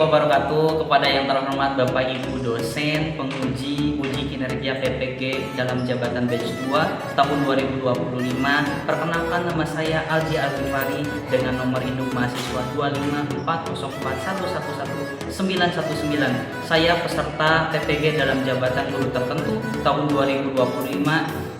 wabarakatuh. Kepada yang terhormat Bapak Ibu dosen, penguji, uji kinerja PPG dalam jabatan batch 2 tahun 2025. Perkenalkan, nama saya Alji Alfifari dengan nomor induk mahasiswa 25404111919. Saya peserta PPG dalam jabatan guru tertentu tahun 2025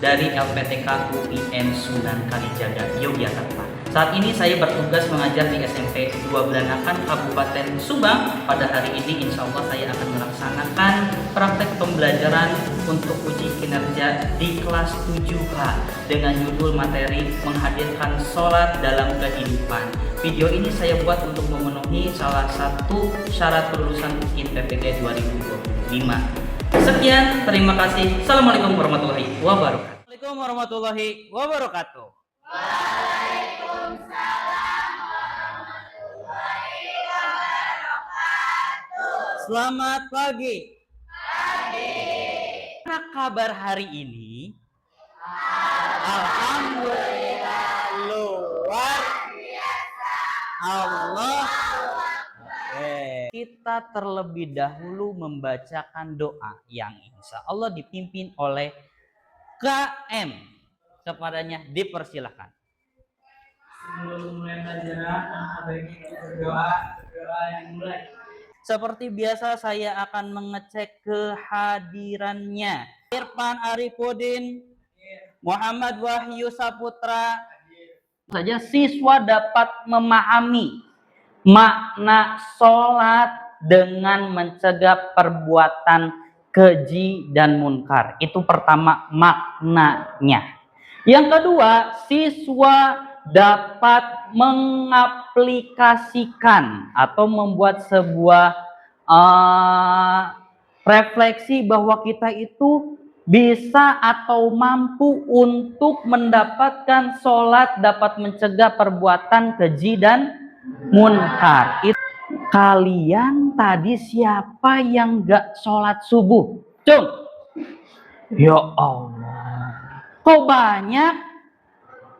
dari LPTK UIN Sunan Kalijaga, Yogyakarta. Saat ini saya bertugas mengajar di SMP 2 Beranakan, Kabupaten Subang. Pada hari ini insya Allah saya akan melaksanakan praktek pembelajaran untuk uji kinerja di kelas 7H dengan judul materi menghadirkan sholat dalam kehidupan. Video ini saya buat untuk memenuhi salah satu syarat kelulusan UIN PPG 2025. Sekian, terima kasih. Assalamualaikum warahmatullahi wabarakatuh. Assalamualaikum warahmatullahi wabarakatuh. Selamat pagi. Apa kabar hari ini? Alhamdulillah, luar biasa. Allah. Kita terlebih dahulu membacakan doa yang insya Allah dipimpin oleh KM. Kepadanya dipersilahkan. Sebelum mulai pelajaran, ada yang berdoa yang mulai. Seperti biasa saya akan mengecek kehadirannya. Irfan Arifudin, Muhammad Wahyu Saputra. Saja siswa dapat memahami makna sholat dengan mencegah perbuatan keji dan munkar. Itu pertama maknanya. Yang kedua, siswa dapat mengaplikasikan atau membuat sebuah refleksi bahwa kita itu bisa atau mampu untuk mendapatkan sholat dapat mencegah perbuatan keji dan munkar. Kalian tadi siapa yang gak sholat subuh? Cung. Ya Allah, kok banyak?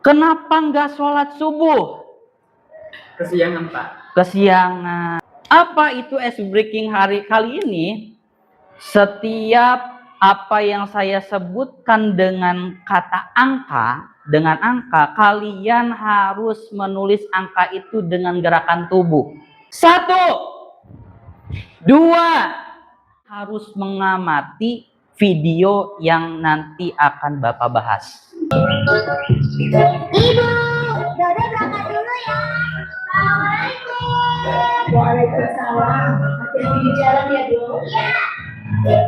Kenapa nggak sholat subuh? Kesiangan, Pak. Kesiangan. Apa itu ice breaking hari kali ini? Setiap apa yang saya sebutkan dengan kata angka, kalian harus menulis angka itu dengan gerakan tubuh. 1, 2, harus mengamati video yang nanti akan Bapak bahas. Ibu, Dodo berangkat dulu ya. Assalamualaikum. Waalaikumsalam. Hati-hati di jalan ya, Bu. Iya.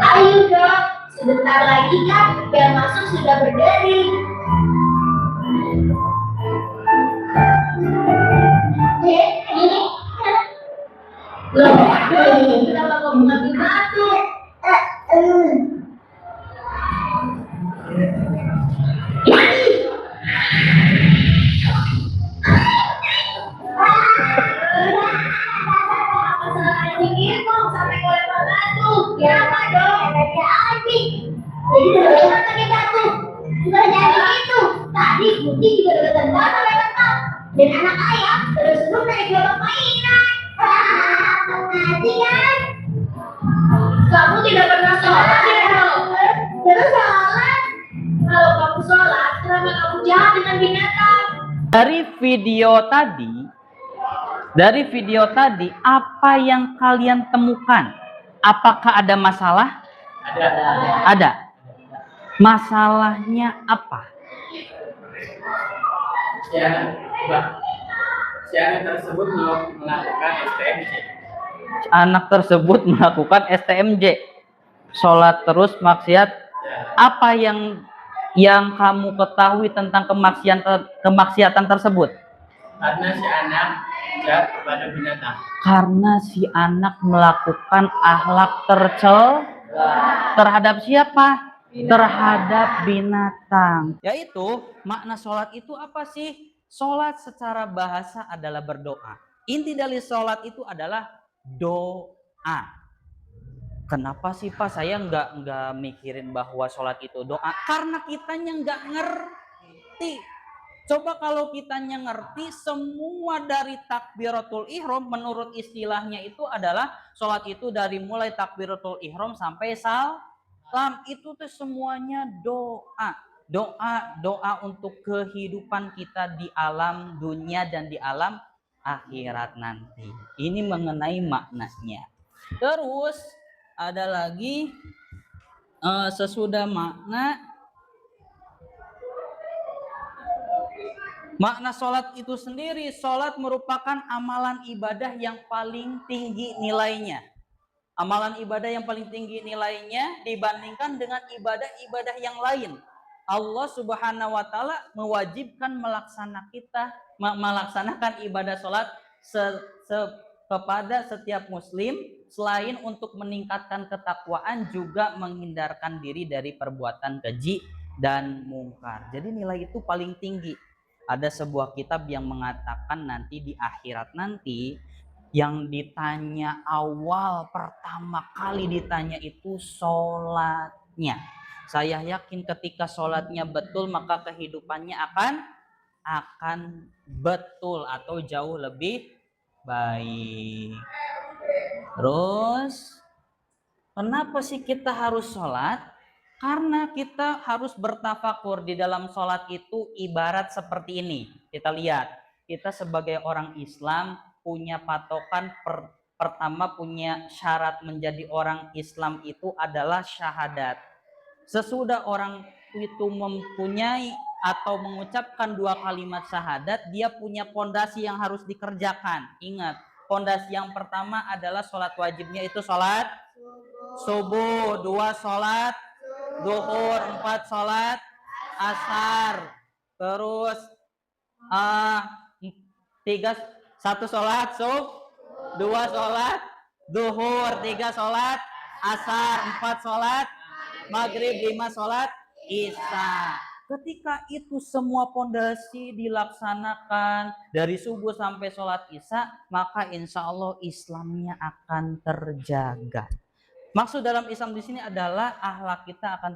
Ayo dong, sebentar lagi kan bel masuk sudah berdering. Ini loh, kenapa kamu ngambil batu? Sampai kelempar batu. Ya apa dong? Energi Abi. Jadi teman-teman pakai batu. Sudah jadi itu. Tadi Putih juga deketan banget sampai mentok. Dan anak ayam terus-terus naik gerobak mainan. Nanti kan? Kamu tidak pernah sholat ya, Bro? Terus sholat? Kalau kamu sholat, kenapa kamu jahat dengan binatang? Dari video tadi, apa yang kalian temukan? Apakah ada masalah? Ada. Masalahnya apa? Si anak tersebut melakukan STMJ. Anak tersebut melakukan STMJ. Sholat terus maksiat. Apa yang kamu ketahui tentang kemaksiatan tersebut? Karena si anak jahat kepada binatang. Karena si anak melakukan akhlak terhadap siapa? Terhadap binatang. Yaitu makna sholat itu apa sih? Sholat secara bahasa adalah berdoa. Inti dari sholat itu adalah doa. Kenapa sih Pak saya nggak mikirin bahwa sholat itu doa? Karena kitanya nggak ngerti. Coba kalau kitanya ngerti, semua dari takbiratul ihram menurut istilahnya itu adalah sholat itu dari mulai takbiratul ihram sampai salam itu tuh semuanya doa. Doa untuk kehidupan kita di alam dunia dan di alam akhirat nanti. Ini mengenai maknanya. Terus ada lagi sesudah makna sholat itu sendiri. Sholat merupakan amalan ibadah yang paling tinggi nilainya. Amalan ibadah yang paling tinggi nilainya dibandingkan dengan ibadah-ibadah yang lain. Allah Subhanahu wa taala mewajibkan melaksanakan ibadah sholat kepada setiap muslim, selain untuk meningkatkan ketakwaan juga menghindarkan diri dari perbuatan keji dan mungkar. Jadi nilai itu paling tinggi. Ada sebuah kitab yang mengatakan nanti di akhirat nanti yang ditanya awal pertama kali ditanya itu sholatnya. Saya yakin ketika sholatnya betul maka kehidupannya akan betul atau jauh lebih baik. Terus kenapa sih kita harus sholat? Karena kita harus bertafakur. Di dalam sholat itu ibarat seperti ini. Kita lihat, kita sebagai orang Islam punya patokan pertama, punya syarat menjadi orang Islam itu adalah syahadat. Sesudah orang itu mempunyai atau mengucapkan 2 kalimat syahadat, dia punya pondasi yang harus dikerjakan. Ingat, pondasi yang pertama adalah sholat wajibnya itu sholat subuh, 2 sholat duhur, 4 sholat asar, terus 1 sholat subuh, 2 sholat duhur, 3 sholat asar, 4 sholat maghrib, 5 sholat isya. Ketika itu semua pondasi dilaksanakan dari subuh sampai sholat isya, maka insya Allah Islamnya akan terjaga. Maksud dalam Islam di sini adalah akhlak kita akan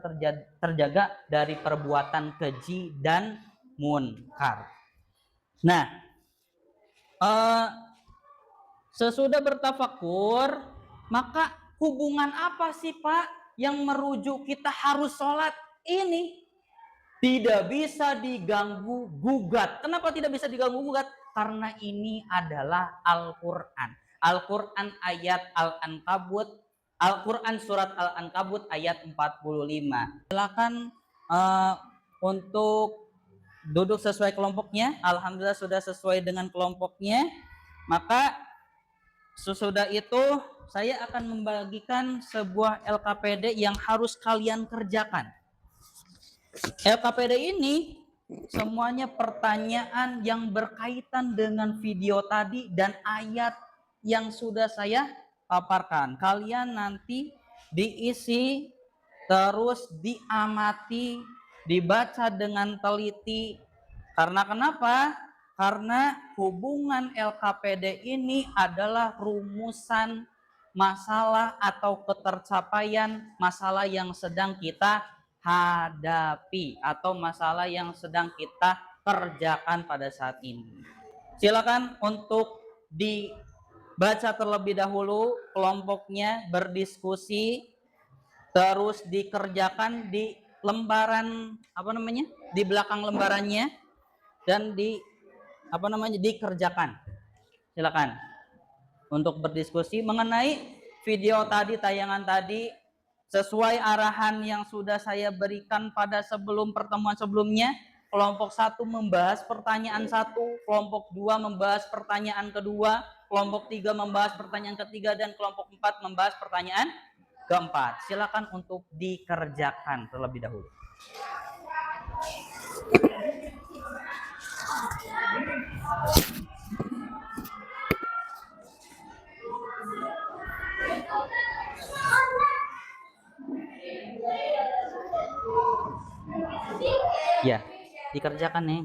terjaga dari perbuatan keji dan munkar. Nah, sesudah bertafakur, maka hubungan apa sih Pak yang merujuk kita harus sholat? Ini tidak bisa diganggu gugat. Kenapa tidak bisa diganggu gugat? Karena ini adalah Al-Quran. Al-Quran ayat Al-Ankabut, Al-Quran surat Al-Ankabut ayat 45. Silakan untuk duduk sesuai kelompoknya. Alhamdulillah sudah sesuai dengan kelompoknya. Maka sesudah itu saya akan membagikan sebuah LKPD yang harus kalian kerjakan. LKPD ini semuanya pertanyaan yang berkaitan dengan video tadi dan ayat yang sudah saya paparkan. Kalian nanti diisi, terus diamati, dibaca dengan teliti. Karena kenapa? Karena hubungan LKPD ini adalah rumusan masalah atau ketercapaian masalah yang sedang kita hadapi atau masalah yang sedang kita kerjakan pada saat ini. Silakan untuk dibaca terlebih dahulu kelompoknya, berdiskusi, terus dikerjakan di lembaran di belakang lembarannya dan dikerjakan. Silakan untuk berdiskusi mengenai video tadi, tayangan tadi, sesuai arahan yang sudah saya berikan pada pertemuan sebelumnya. Kelompok 1 membahas pertanyaan 1, kelompok 2 membahas pertanyaan kedua, kelompok 3 membahas pertanyaan ketiga, dan kelompok 4 membahas pertanyaan keempat. Silakan untuk dikerjakan terlebih dahulu. Ya, dikerjakan nih.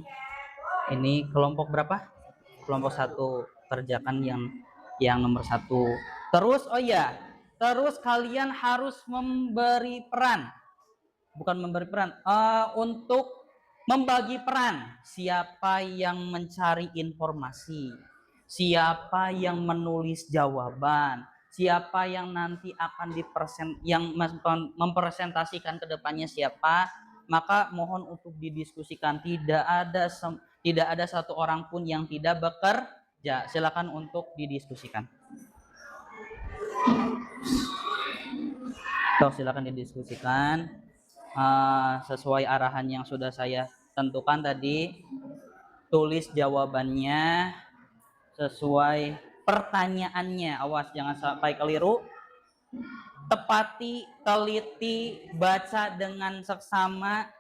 Ini kelompok berapa? Kelompok satu, kerjakan yang nomor satu. Terus, oh ya, terus kalian harus memberi peran, bukan memberi peran, untuk membagi peran. Siapa yang mencari informasi, siapa yang menulis jawaban, siapa yang nanti akan yang mempresentasikan ke depannya siapa, maka mohon untuk didiskusikan. Tidak ada satu orang pun yang tidak bekerja. Silakan untuk didiskusikan. Silakan didiskusikan sesuai arahan yang sudah saya tentukan tadi. Tulis jawabannya sesuai pertanyaannya. Awas jangan sampai keliru. Tepati, teliti, baca dengan seksama,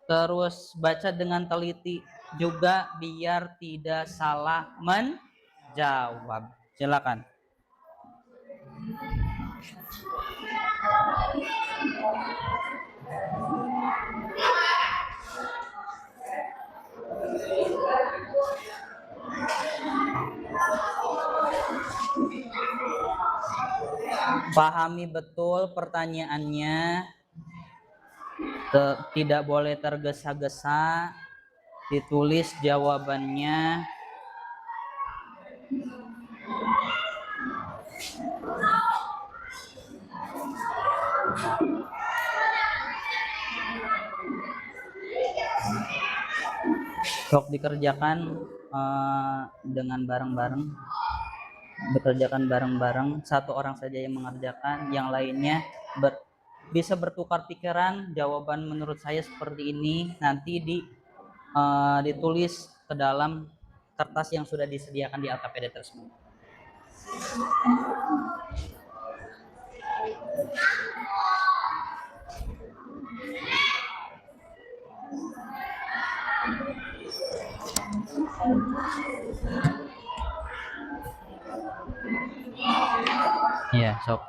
terus baca dengan teliti juga biar tidak salah menjawab. Silakan. Pahami betul pertanyaannya, tidak boleh tergesa-gesa, ditulis jawabannya. Sok dikerjakan dengan bareng-bareng, bekerjakan bareng-bareng. Satu orang saja yang mengerjakan, yang lainnya bisa bertukar pikiran. Jawaban menurut saya seperti ini, nanti ditulis ke dalam kertas yang sudah disediakan di LKPD tersebut. Ya, sok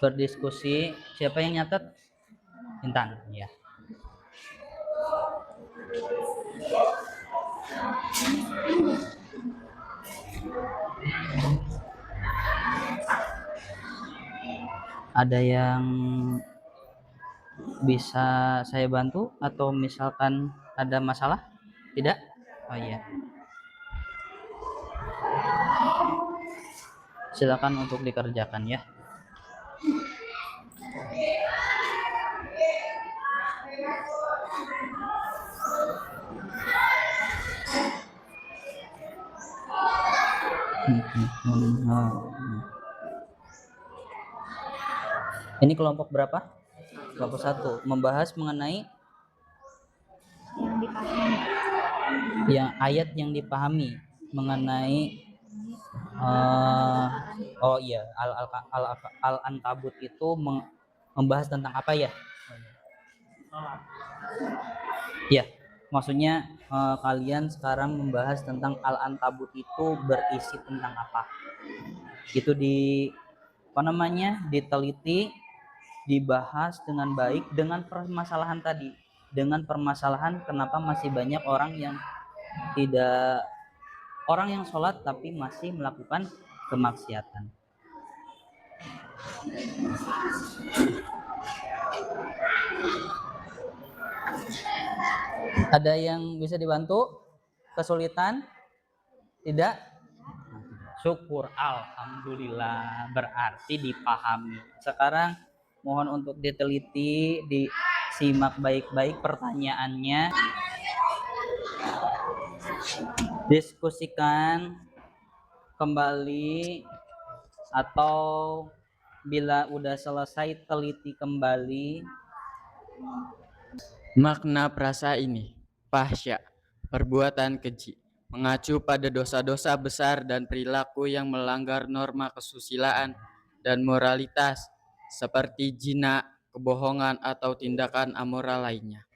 berdiskusi. Siapa yang nyatet? Intan, ya. Ada yang bisa saya bantu atau misalkan ada masalah? Tidak? Oh iya. Silakan untuk dikerjakan ya. Ini kelompok berapa? Kelompok satu, membahas mengenai yang ayat yang dipahami mengenai oh iya, Al-Ankabut itu membahas tentang apa ya? Ya, maksudnya kalian sekarang membahas tentang Al-Ankabut itu berisi tentang apa? Itu diteliti, dibahas dengan baik dengan permasalahan tadi. Dengan permasalahan kenapa masih banyak orang yang sholat tapi masih melakukan kemaksiatan. Ada yang bisa dibantu? Kesulitan? Tidak? Syukur, alhamdulillah, berarti dipahami. Sekarang mohon untuk diteliti, disimak baik-baik pertanyaannya, diskusikan kembali, atau bila udah selesai teliti kembali. Makna prasa ini, fahsya, perbuatan keji, mengacu pada dosa-dosa besar dan perilaku yang melanggar norma kesusilaan dan moralitas seperti zina, kebohongan atau tindakan amoral lainnya.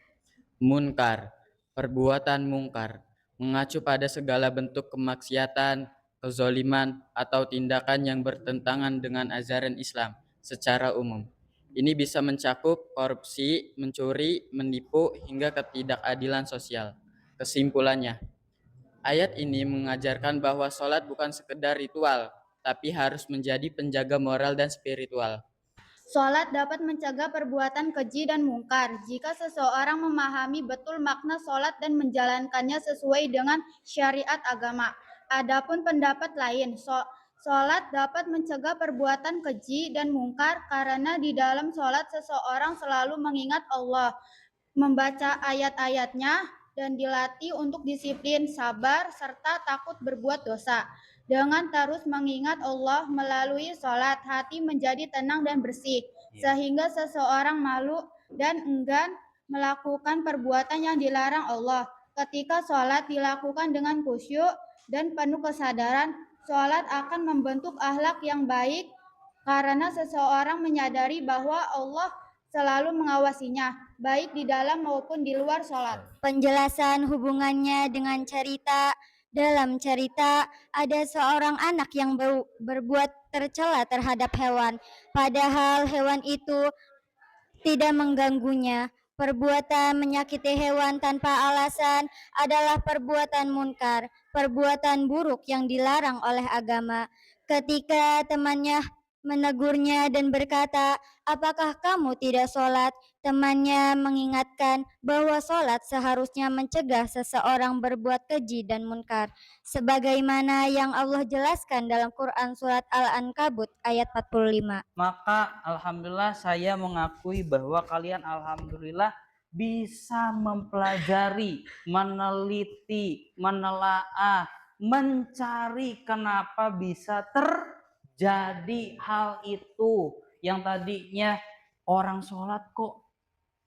Munkar, perbuatan mungkar, mengacu pada segala bentuk kemaksiatan, kezoliman atau tindakan yang bertentangan dengan ajaran Islam secara umum. Ini bisa mencakup korupsi, mencuri, menipu, hingga ketidakadilan sosial. Kesimpulannya, ayat ini mengajarkan bahwa sholat bukan sekedar ritual, tapi harus menjadi penjaga moral dan spiritual. Sholat dapat mencegah perbuatan keji dan mungkar jika seseorang memahami betul makna sholat dan menjalankannya sesuai dengan syariat agama. Adapun pendapat lain, sholat dapat mencegah perbuatan keji dan mungkar karena di dalam sholat seseorang selalu mengingat Allah, membaca ayat-ayatnya, dan dilatih untuk disiplin, sabar, serta takut berbuat dosa. Dengan terus mengingat Allah melalui sholat, hati menjadi tenang dan bersih, sehingga seseorang malu dan enggan melakukan perbuatan yang dilarang Allah. Ketika sholat dilakukan dengan khusyuk dan penuh kesadaran, sholat akan membentuk akhlak yang baik karena seseorang menyadari bahwa Allah selalu mengawasinya, baik di dalam maupun di luar sholat. Penjelasan hubungannya dengan cerita. Dalam cerita, ada seorang anak yang berbuat tercela terhadap hewan, padahal hewan itu tidak mengganggunya. Perbuatan menyakiti hewan tanpa alasan adalah perbuatan munkar, perbuatan buruk yang dilarang oleh agama. Ketika temannya menegurnya dan berkata, "Apakah kamu tidak sholat?" Temannya mengingatkan bahwa sholat seharusnya mencegah seseorang berbuat keji dan munkar, sebagaimana yang Allah jelaskan dalam Quran Surat Al-Ankabut ayat 45. Maka alhamdulillah saya mengakui bahwa kalian alhamdulillah bisa mempelajari, meneliti, menelaah, mencari kenapa bisa terjadi hal itu. Yang tadinya orang sholat kok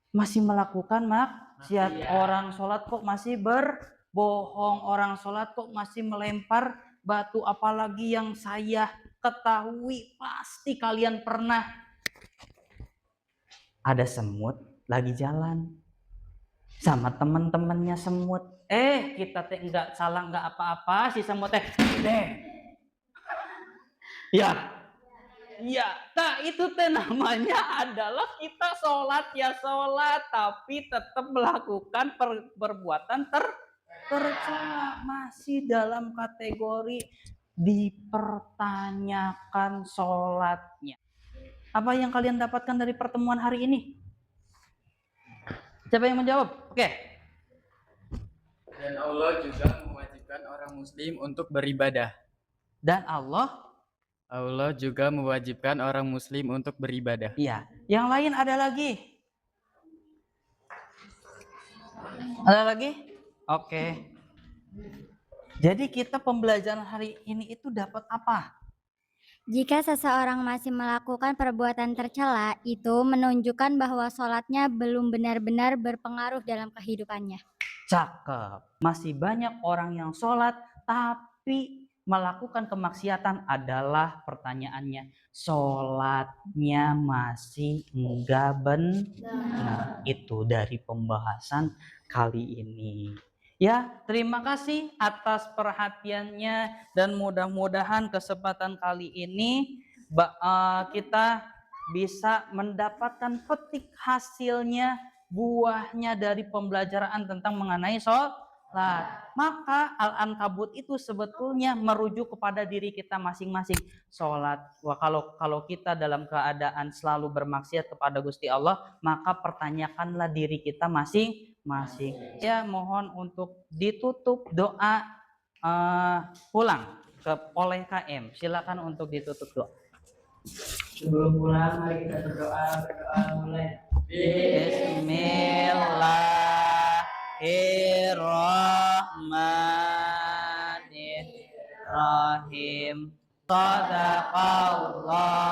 masih melakukan maksiat, orang sholat kok masih berbohong, orang sholat kok masih melempar batu. Apalagi yang saya ketahui, pasti kalian pernah ada semut lagi jalan sama teman-temannya semut. Kita teh nggak salah, nggak apa-apa, si semut teh ya, nah itu teh namanya adalah kita sholat ya sholat, tapi tetap melakukan perbuatan tercela, masih dalam kategori dipertanyakan sholatnya. Apa yang kalian dapatkan dari pertemuan hari ini? Siapa yang menjawab? Oke. Dan Allah juga mewajibkan orang muslim untuk beribadah. Dan Allah juga mewajibkan orang muslim untuk beribadah. Iya. Yang lain ada lagi? Ada lagi? Oke. Jadi kita pembelajaran hari ini itu dapat apa? Jika seseorang masih melakukan perbuatan tercela, itu menunjukkan bahwa sholatnya belum benar-benar berpengaruh dalam kehidupannya. Cakep. Masih banyak orang yang sholat tapi melakukan kemaksiatan. Adalah pertanyaannya, sholatnya masih enggak benar. Itu dari pembahasan kali ini. Ya, terima kasih atas perhatiannya, dan mudah-mudahan kesempatan kali ini kita bisa mendapatkan petik hasilnya, buahnya dari pembelajaran tentang mengenai sholat. Maka Al-Ankabut itu sebetulnya merujuk kepada diri kita masing-masing. Sholat, kalau kita dalam keadaan selalu bermaksiat kepada Gusti Allah, maka pertanyakanlah diri kita masing-masing. Ya, mohon untuk ditutup doa pulang oleh KM. Silakan untuk ditutup doa. Sebelum pulang, mari kita berdoa mulai. Bismillahirrahmanirrahim. Shadaqallah